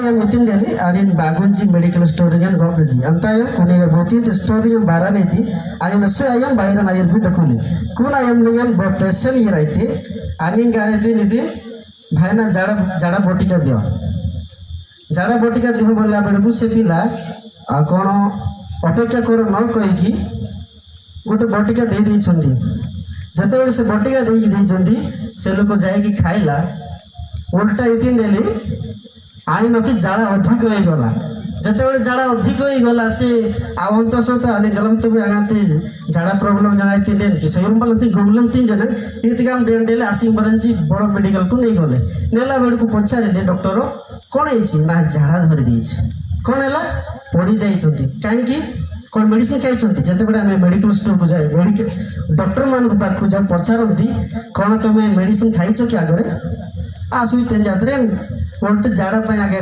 within Delhi are in Bagunji Medical Storing and Gobliji. Antayam Kuni Boti, the story of Baraniti, and in a so I am Byron Ayurveda Kuli. Kuna am Ningan Bopesen Yirati, Anin Garadin, Bhana Jara Botica Dio. Jara Botica Dio Labu Sepila, Akono, Opeka Koro no Koiki, go to Botica de Chundi. Jata is a Botica de Chundi, Seluko Zaigi Kaila, Ulta within Delhi. आईनकी जाड़ा अधिक हो गला जते बड़े जाड़ा अधिक हो गला से आवंत सत आने गलम तो भी आगाते जाड़ा प्रॉब्लम जनाई तीन कि सही रूम ती गुगलम तीन जन इति काम डेले आसी मरंजी बड़ मेडिकल को नहीं गले नेला बेड को पछारे डॉक्टर कोन हेछि ना जाड़ा धरि दैछि कोन हैला पड़ी जाई छथि काहे कि कोन मेडिसिन खाइ छथि जते बड़े हम मेडिकल स्टोर को जाय मेडिकल डॉक्टर मान को पाखु जा पछारंती कोन तमे मेडिसिन खाइ छ कि आगरे आसुई तेन जातरे उल्टे जाड़ा पे आगे